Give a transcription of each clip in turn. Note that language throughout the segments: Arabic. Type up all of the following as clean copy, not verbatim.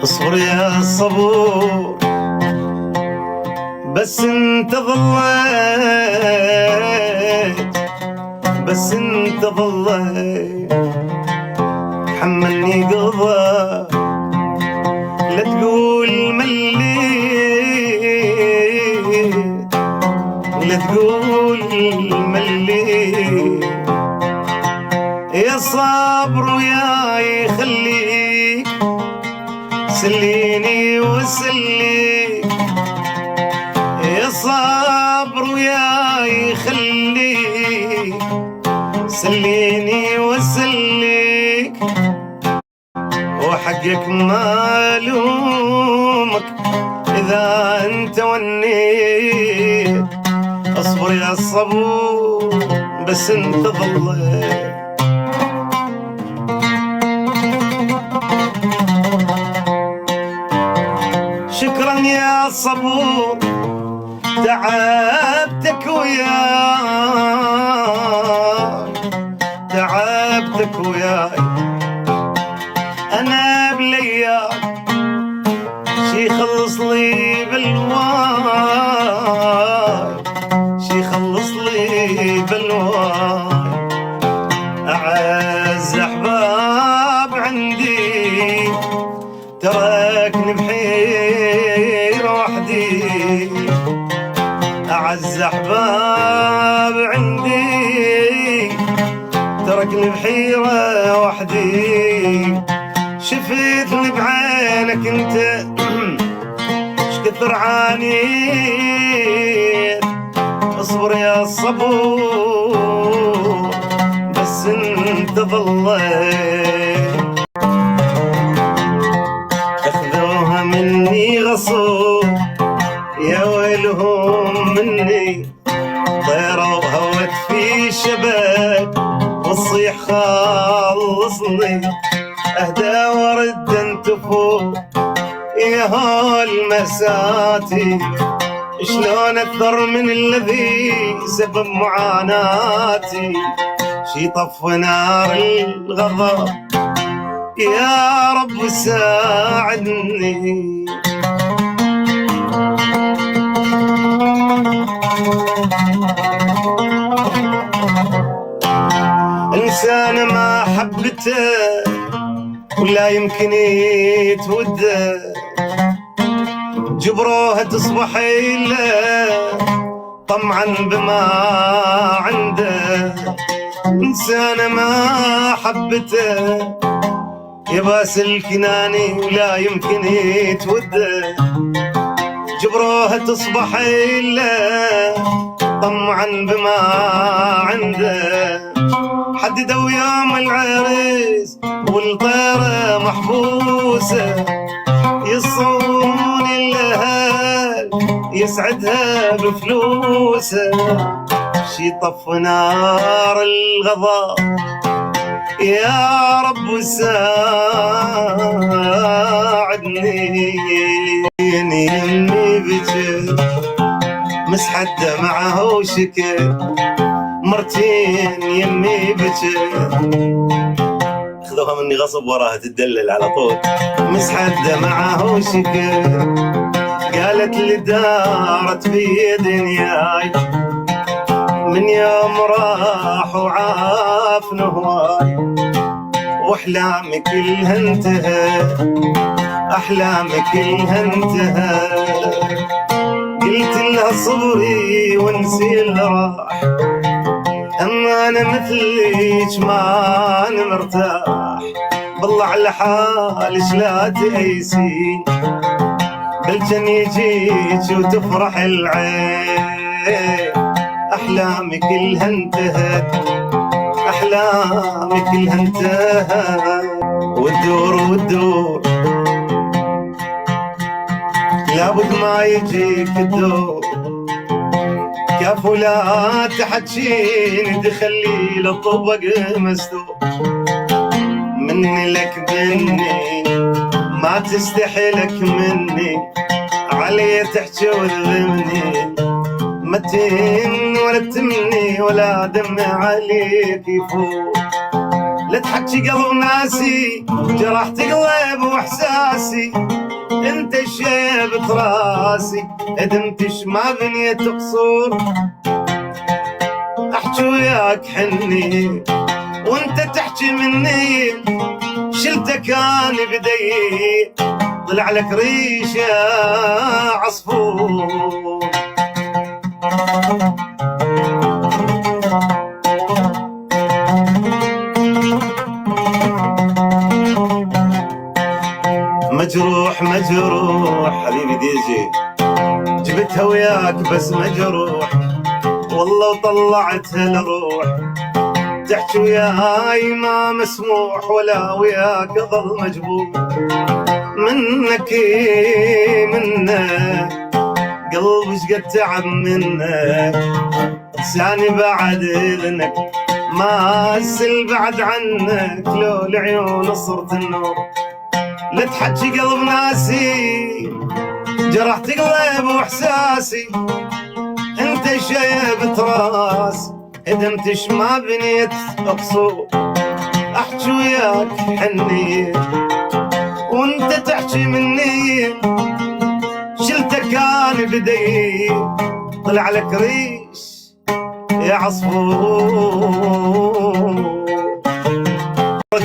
اصبر يا الصبور بس انت ظليت، بس انت ظليت حملني قضاء. لا تقول مليت، لا تقول مليت، يا صبر وياي خليك سليني وسليك، يا صبر وياي خليك سليني وسليك. وحقك ما لومك إذا أنت ونيت، اصبر يا الصبور بس أنت ظليت. شكرا يا صبور تعبتك وياي، تعبتك وياي أنا بلياك، شي خلص لي بالواي، شي خلص لي بالواي. أعز أحباب عندي تركني بحيرة وحدي، أعز أحباب عندي تركني بحيرة وحدي. شفتني بعينك انت شكثر عانيت، اصبر يا الصبور بس انت ظليت. اخذوها مني غصوب يا ويلهم مني، طيرة وهوت في شبك والصيح خلصني. اهدى ورد انت فوق يا هول مساتي، شلون اكثر من الذي سبب معاناتي. شي طف نار الغضب يا رب ساعدني. انسان ما حبته ولا يمكن يتوده، جبروها تصبح إلا طمعا بما عنده. إنسان ما حبته يباس الكناني ولا يمكن يتوده، جبروها تصبح إلا طمعا بما عنده. حددوا يوم العريس والطيرة محبوسة، يصون الأهل يسعدها بفلوسه. شي طف نار الغضب يا رب ساعدني. يمي بجد مسحت دمعه وشكت مرتين، يمي بجد خذوها مني غصب وراها تدلل على طول. مسحت دمعه وشكت قالت لي دارت في دنياي من يوم راح وعاف نهواي، واحلامي كلها انتهت، احلامي كلها انتهت. قلت لها صبري وانسي اللي راح، اما انا مثليك ما انا مرتاح. بالله على حالك لا تأيسين، بلجن يجيك وتفرح العين. احلامي كلها انتهت، احلامي كلها انتهت. وتدور وتدور لابد ما يجيك الدور، كفو لا تحجيني تخلي لطبق مسدود. مني لك مني ما تستحي لك مني، علي تحكي وتذمني. متين ولا تمني ولا دمع عليك يفوت، لا تحكي قلب ناسي، جرحت قلب واحساسي، انت شيبت راسي، ادمتش ما بنيت قصور. احكي وياك حني وانت تحكي مني، شلتك انا بدي طلع لك ريش يا عصفور. مجروح مجروح حبيبي ديجي، جبتها وياك بس مجروح، والله وطلعتها لروح. تحكي وياي ما مسموح، ولا وياك ظل مجبور. منك منك قلبي شقد تعب منك، لساني بعد اذنك ما اسل بعد عنك، لو العيون صرت النور. لا تحكي قلب ناسي، جرحت قلب واحساسي، انت شيبت راس، هدمتش ما بنيت اقصور. احكي وياك حني وانت تحكي مني، شلتك انا بدي طلع لك ريش يا عصفور.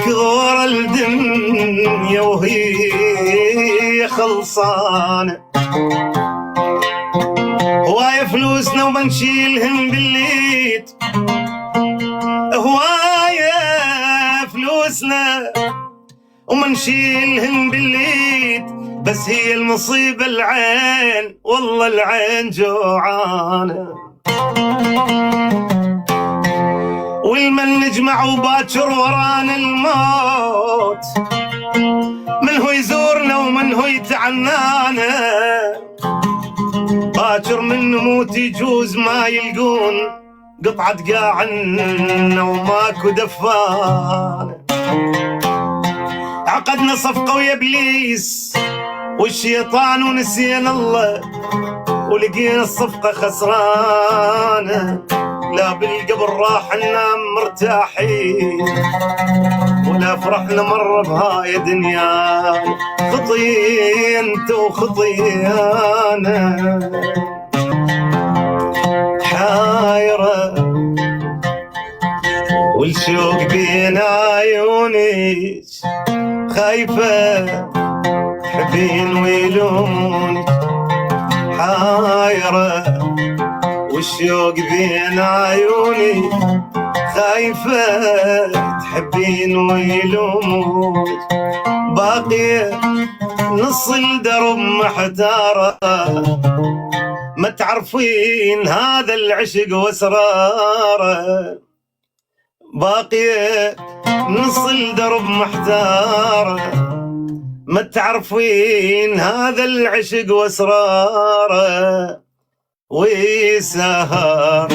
غور الدنيا وهي خلصانه، هواية فلوسنا وما نشيلهم بالليد، هواية فلوسنا وما نشيلهم بالليد، بس هي المصيبة العين، والله العين جوعانة. والمن نجمع وباكر ورانا الموت، من هو يزورنا ومن هو يتعنانا، باكر من نموت يجوز ما يلقون قطعة قاعنا وماكو دفانة. عقدنا صفقة ويا ابليس والشيطان ونسينا الله، ولقينا الصفقة خسرانة. لا بالقبر راح ننام مرتاحين، ولا فرحنا مرة بهاي دنيا. خطي انت وخطي انا، حايرة والشوق بين عيونك، خايفة تحبين ويلومونك. حايرة والشوق بين عيوني، خايفة تحبين ويلومونك. باقية نص الدرب محتارة، ما تعرفين هذا العشق واسراره. باقية نص الدرب محتارة، ما تعرفين هذا العشق واسراره. ويسهر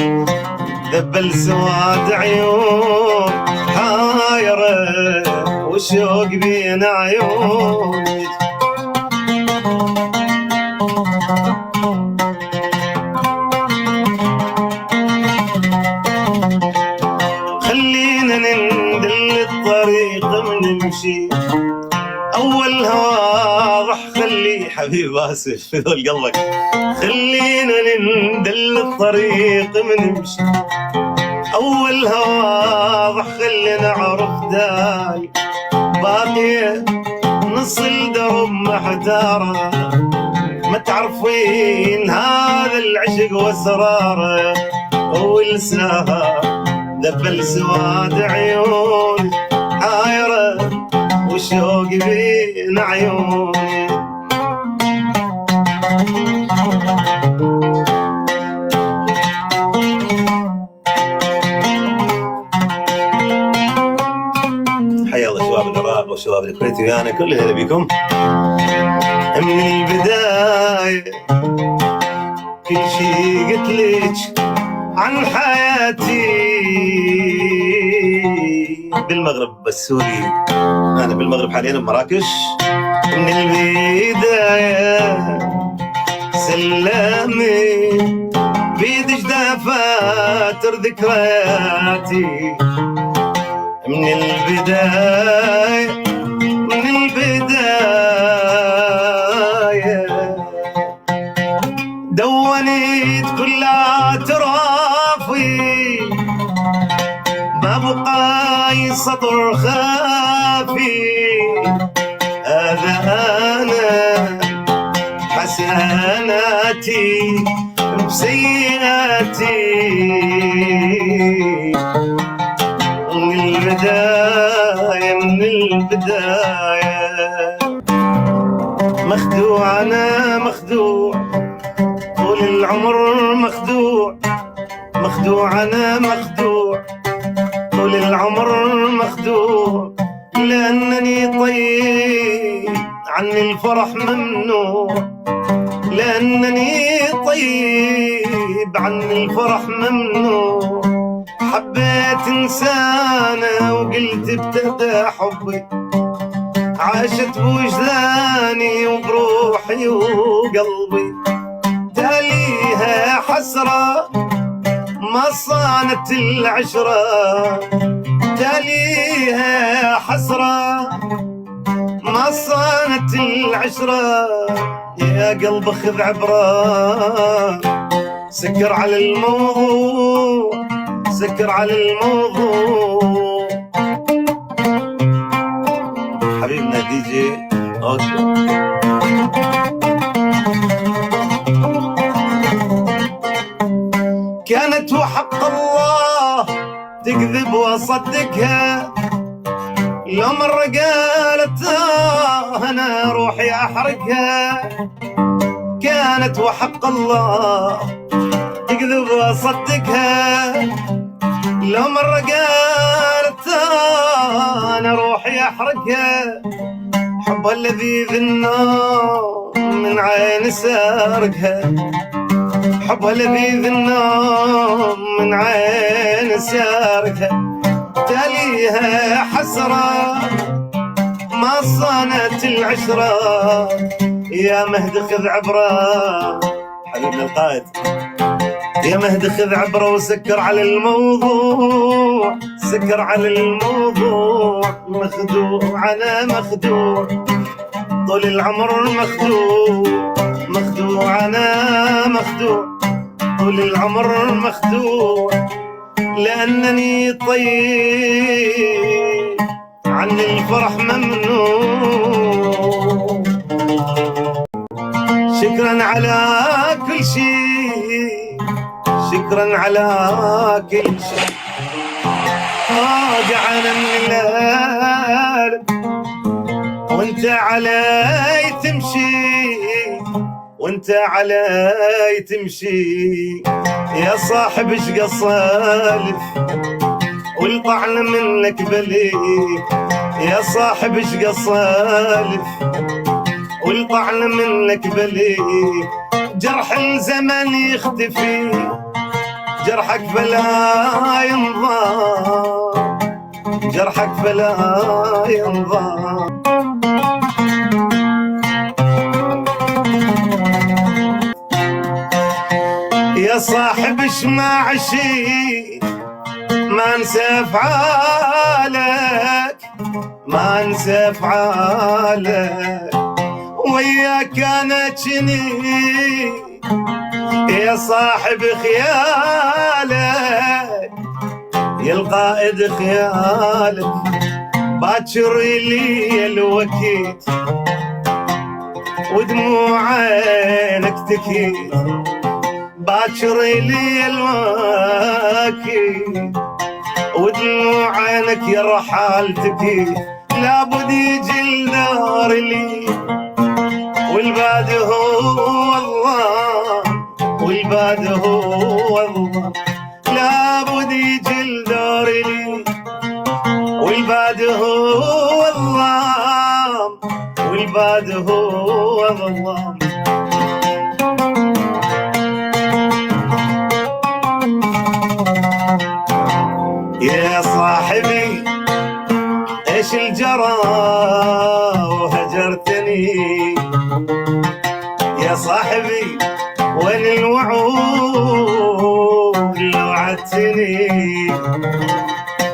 ذبل سواد عيون، حايرة والشوق بين عيونك. خلينا نندل الطريق ونمشي، أولها واضح خلي حبيب آسف في ذول قلبك. خلينا نندل الطريق ونمشي، أولها واضح خلي نعرف داي. باقي نص الدرب محتارة، ما تعرفين هذا العشق واسراره. والسهر دبل سواد عيوني، حايرة والشوق بين عيوني. حيا الله شباب العراق وشباب الكويت ويانا، كل هلا بكم. من البداية كل شي قلت لك عن حياتي بالمغرب السوري. أنا بالمغرب حاليا بمراكش. من البداية سلامي بيدك دفاتر ذكرياتي، من من البداية من البداية دونيت كل اعترافي ما بقى سطر خافي هذا أنا حسناتي بسيئاتي من البداية من البداية مخدوع أنا مخدوع طول العمر مخدوع مخدوع أنا مخدوع طول العمر مخدوع لأنني طيب عني الفرح ممنوع لأنني طيب عني الفرح ممنوع حبيت إنسانة وقلت ابتدى حبي عاشت بوجداني وبروحي وقلبي تاليها حسرة ما صانت العشرة تاليها حسرة ما صانت العشرة يا قلب خذ عبرة سكر على الموضوع سكر على الموضوع حبيبنا دي جي اوكي كانت وحق الله تكذب واصدقها لو مرة قالت انا روحي احرقها كانت وحق الله تكذب واصدقها لو مرة قالت انا روحي احرقها حبها اللذيذ النار من عين سارقها حبها لذيذ النوم من عين سارقها تاليها حسرة ما صانت العشرة يا مهد خذ عبرة حبيبنا القائد يا مهد خذ عبرة وسكر على الموضوع سكر على الموضوع مخدوع أنا مخدوع طول العمر مخدوع مخدوع أنا مخدوع طول العمر مخدوع لأنني طيب عن الفرح ممنوع شكرا على كل شيء شكرا على كل شيء قعنا من الليل وانت علي تمشي وانت علي تمشي يا صاحب ايش قصالف والطعن منك بلي يا صاحب ايش قصالف والطعن منك بلي جرح الزمن يختفي جرحك فلا ينضام جرحك فلا ينضام يا صاحب اشمع شي ما انسى افعالك ما انسى افعالك وياك انا جني يا صاحب خيالك يا القائد خيالك باكر لي الوكيت ودموع عينك تكيت باكر لي الوكيت ودموع عينك يا الرحال تكيت لابد يجي النار لي والبعد هو الله والبعد هو الله لابد يجي الدار لي والبعد هو الله والبعد هو الله يا صاحبي ايش الجرى وهجرتني يا صاحبي وين الوعود لو عدتني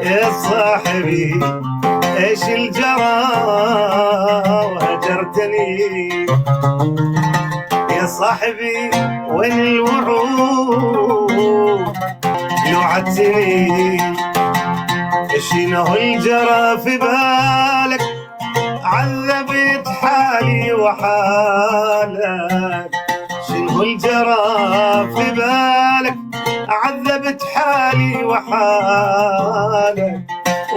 يا صاحبي ايش الجرى وهجرتني يا صاحبي وين الوعود لو عدتني شنو الجرى في بالك عذبت حالي وحالك شنو الجرى في بالك عذبت حالي وحالك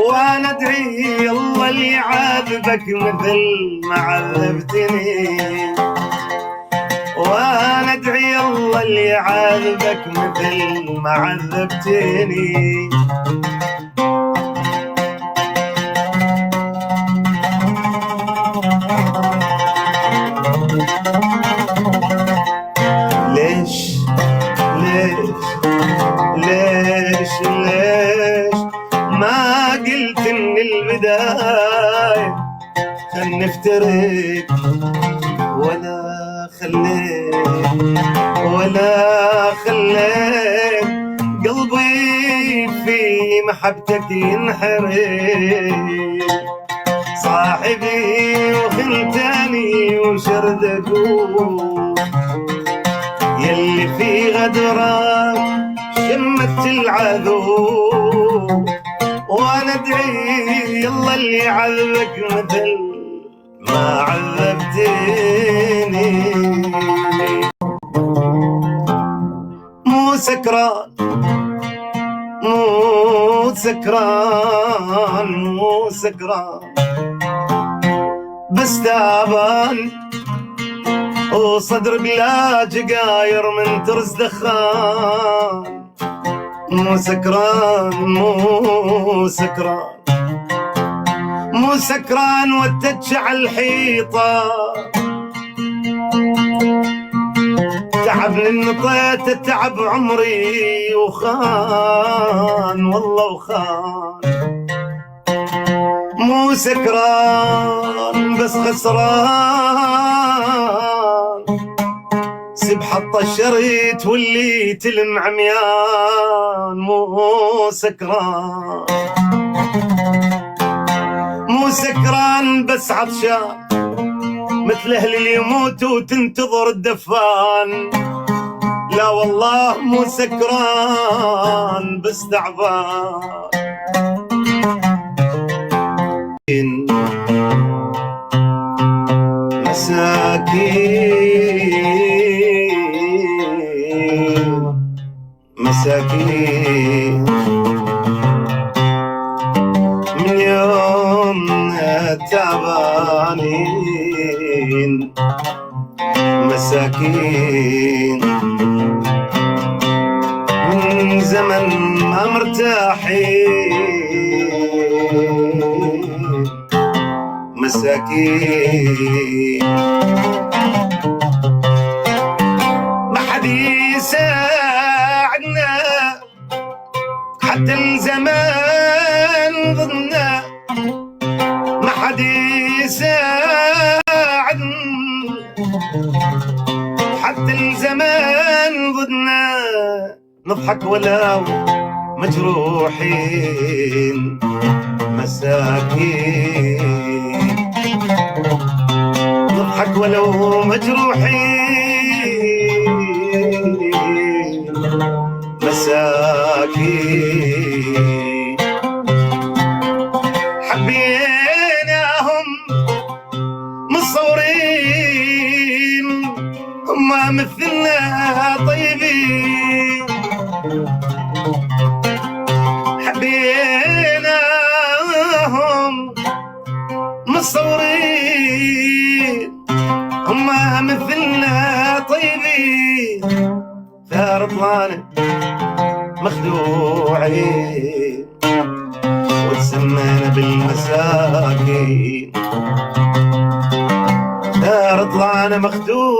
وانا ادعي الله اللي يعذبك مثل ما عذبتني وانا ادعي الله اللي يعذبك مثل ما عذبتني ليش ما قلت من البداية خل نفترق ولا خليت قلبي في محبتك ينحرق صاحبي وخنتاني وشردك يلي في غدرك شمت العذوب وانا ادعي الله اللي يعذبك مثل ما عذبتني مو سكران بس تعبان وصدر بلا جقاير من ترس دخان مو سكران واتتش على الحيطة تعب نطيت تعب عمري وخان والله وخان مو سكران بس خسران سب حط الشريط واللي تلم عميان مو سكران بس عطشان مثل اهل اللي يموتوا وتنتظر الدفان لا والله مو سكران بس تعبان مساكين من يومنا تعبانين مساكين من زمن ما مرتاحين مساكين ما حد يساعدنا حتى الزمان ضدنا ما حد يساعدنا حتى الزمان ضدنا نضحك ولو مجروحين مساكين نضحك ولو مجروحين مساكين حبيناهم مصورين ما مثلنا طيبين حبيناهم مصورين هما مثلنا طيبين ثار طلعنا مخدوعين وتسمينا بالمساكين ثار طلعنا مخدوعين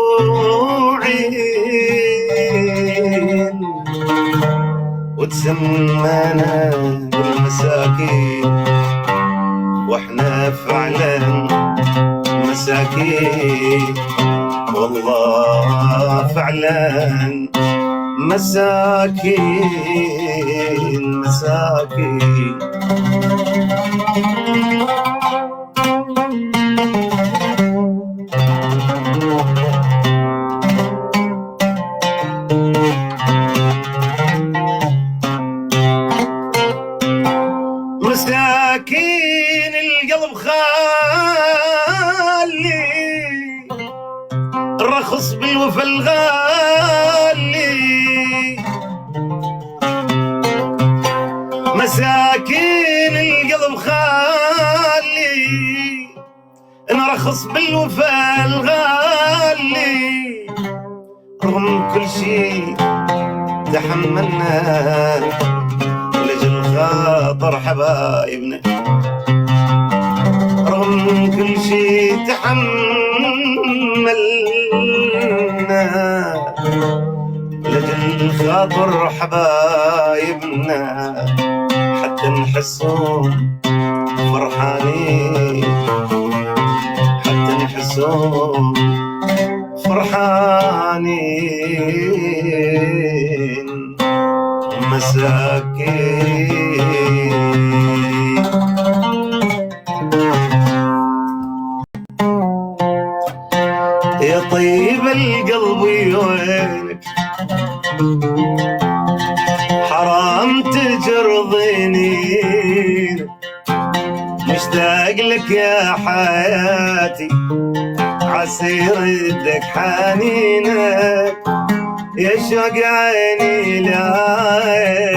وتسمينا بالمساكين واحنا فعلا مساكين والله فعلا مساكين مساكين. مساكين القلب خالي رخص بالوفا الغالي. مساكين القلب خالي نرخص بالوفا الغالي. رغم كل شي تحملنا لجل خاطر حبايبنا. رغم كل شي تحملنا لجل خاطر حبايبنا. حتى نحسهم فرحانين، حتى نحسهم فرحانين. مساكين. يا طيب القلب وينك حرام تجرضيني. مشتاق لك يا حياتي عسير يدك حنينك. يا شوق عيني لاي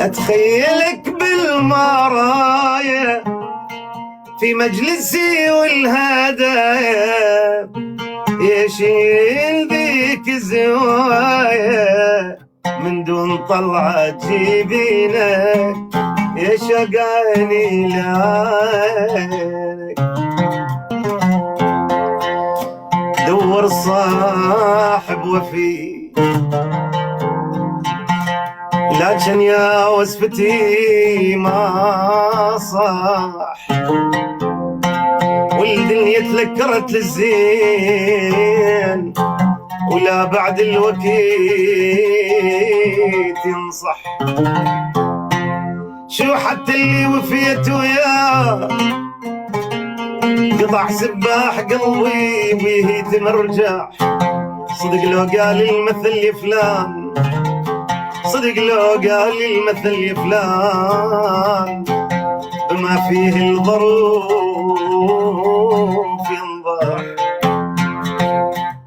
اتخيلك بالمرايا في مجلسي والهدايا. يشيل ذيك الزوايا من دون طلعة جبينك. يا شوق عيني لاي دور صاحب وفي. لكن يا وصفتي ما صاح والدنيا تذكرت للزين ولا بعد الوقيت ينصح. شو حتى اللي وفيت وياه قطع سباح قلبي بيه تمرجع. صدق لو قال المثل يا فلان، صدق لو قال المثل يا فلان بما فيه الظروف ينضح.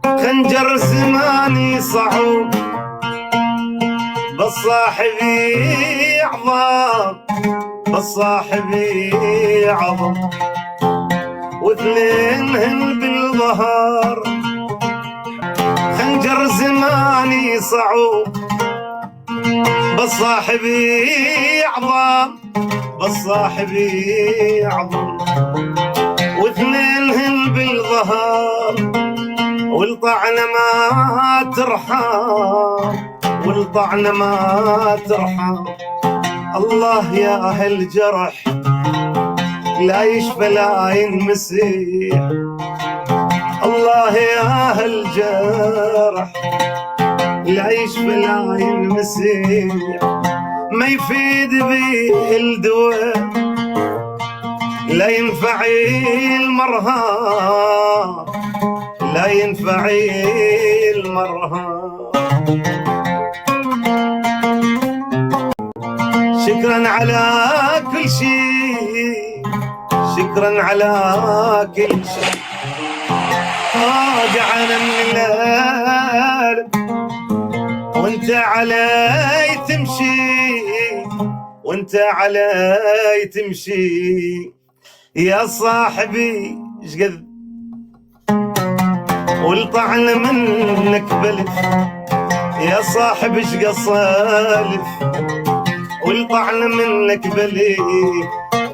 خنجر زماني صعب بس صاحبي عظام، بس صاحبي عظم واثنينهن بالظهر. خنجر زماني صعوب بس صاحبي عظام، بس صاحبي عظم واثنينهن بالظهر. والطعنة ما ترحم، والطعنة ما ترحم. الله يا أهل جرح لا يشفى لا ينمسح. الله يا أهل جرح لا يشفى لا ينمسح. ما يفيد به الدواء لا ينفع المرهم، لا ينفع المرهم. شكرا على كل شيء، شكرا على كل شيء. قعنا من الليل وانت علي تمشي، وانت علي تمشي يا صاحبي شقد. والطعن منك بلف يا صاحبي شقد صالف. والطعن منك بلف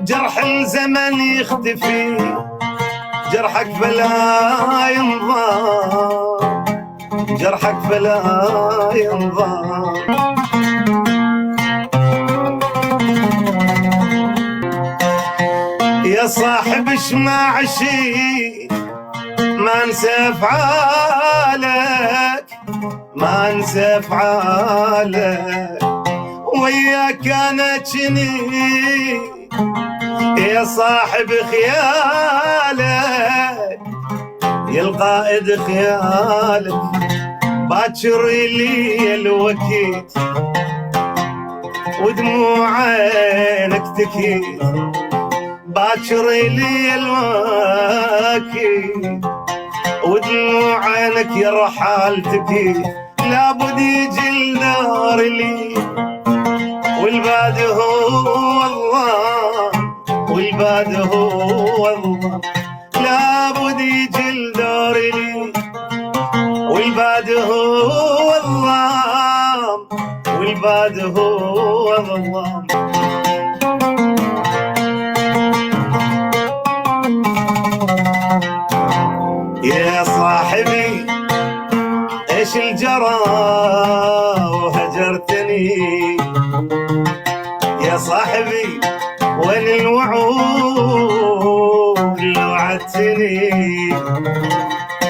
جرح الزمن يختفي، جرحك فلا ينضام، جرحك فلا ينضام. يا صاحب اشمع شي ما انسى افعالك، ما انسى افعالك، وياك انا جني يا صاحب خيالك، يا القائد خيالك. باكر لي الوكيت ودموع عينك تكيت، باكر لي الوكيت ودموع عينك يا رحال تكيت. لابد يجي الدار لي والباد هو الله، والباد هو الله. لابد يجي الدار لي والباد هو الله، والباد هو الله. يا صاحبي ايش الجرى وهجرتني، يا صاحبي وين الوعود لو وعدتني،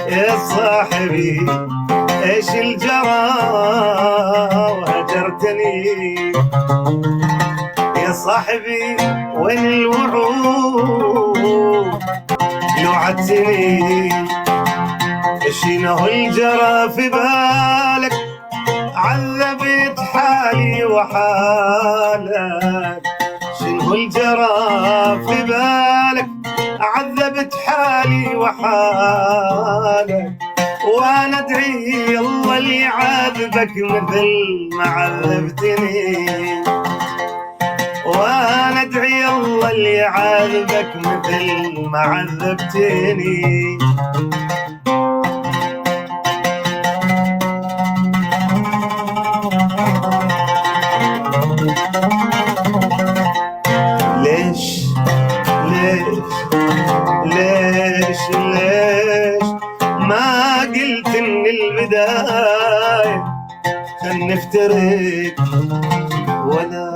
يا صاحبي ايش الجرى وهجرتني، يا صاحبي وين الوعود لو وعدتني. شنو الجرى في بالك عذبت حالي وحالك، شنو الجرى في بالك عذبت حالي وحالك. وانا ادعي الله اللي يعذبك مثل ما عذبتني، وانا ادعي الله اللي يعذبك مثل ما عذبتني. ليش ليش ليش ليش ما قلت من البداية خل نفترق، ولا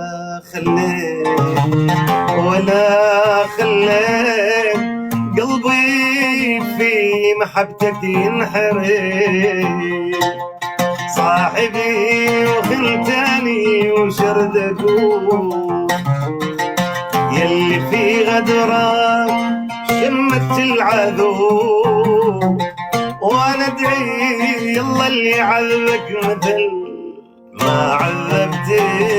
خليت قلبي في محبتك ينحرق. صاحبي وخنتاني وشردك يلي في غدرك شمت العذو، وانا ادعي الله اللي يعذبك مثل ما عذبتني.